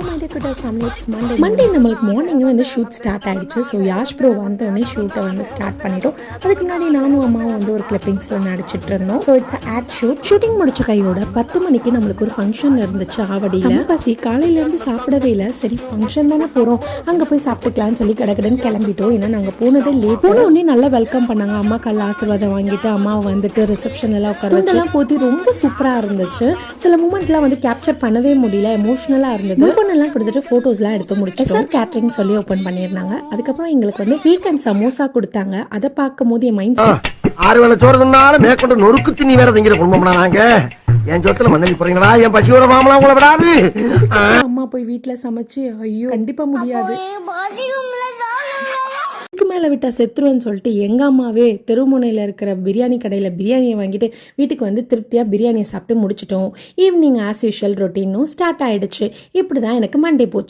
Hello my dear குட்டர்ஸ் family, it's Monday நம்மளுக்கு morning வந்து ஷூட் ஸ்டார்ட் ஆகிடுச்சு. ஸோ யாஷ் ப்ரோ வந்தோடனே ஷூட்டை வந்து ஸ்டார்ட் பண்ணிட்டோம். அதுக்கு முன்னாடி நானும் அம்மாவும் வந்து ஒரு கிளிப்பிங்ஸில் நடிச்சிட்டு இருந்தோம். ஸோ இட்ஸ் ஆட் ஷூட்டிங் முடிச்ச கையோட 10 மணிக்கு நம்மளுக்கு ஒரு ஃபங்க்ஷன் இருந்துச்சு ஆவடியில். பசி காலையிலேருந்து சாப்பிடவே இல்லை. சரி ஃபங்க்ஷன் தானே போகிறோம், அங்கே போய் சாப்பிட்டுக்கலான்னு சொல்லி கடகடன்னு கிளம்பிட்டோம். ஏன்னா நாங்கள் போனதே லேட். போனோடனே நல்லா வெல்கம் பண்ணாங்க. அம்மாக்கால ஆசீர்வாதம் வாங்கிட்டு அம்மாவை வந்துட்டு ரிசப்ஷன் எல்லாம் உட்காரலாம் போத்தி ரொம்ப சூப்பராக இருந்துச்சு. சில மூமெண்ட்லாம் வந்து கேப்சர் பண்ணவே முடியல, எமோஷனலாக இருந்தது. ஓப்பனெல்லாம் கொடுத்துட்டு ஃபோட்டோஸ்லாம் எடுத்து முடிச்சு சார் கேட்ரிங் சொல்லி ஓப்பன் பண்ணியிருந்தாங்க. அதுக்கப்புறம் எங்களுக்கு வந்து கேக் அண்ட் சமோசா கொடுத்தாங்க. அதை பார்க்கும் போது என் மைண்ட் ஆறு வேலை சோறுனாலும் மேற்கொண்டு நொறுக்கு திணி வேற திங்கிற குடும்பம்னா நாங்க. என் சொத்துல மண்ணலி போறீங்களா? என் பசியோட மாமலாம் உங்களை விடாது. அம்மா போய் வீட்டுல சமைச்சு ஐயோ கண்டிப்பா முடியாது, மேல விட்டா செத்துருன்னு சொல்லிட்டு எங்க அம்மாவே தெருமுனையில இருக்கிற பிரியாணி கடையில பிரியாணியை வாங்கிட்டு வீட்டுக்கு வந்து திருப்தியா பிரியாணியை சாப்பிட்டு முடிச்சிட்டோம். ஈவினிங் ஆஸ் யூஷுவல் ரொட்டீனும் ஸ்டார்ட் ஆயிடுச்சு. இப்படிதான் எனக்கு மண்டே போச்சு.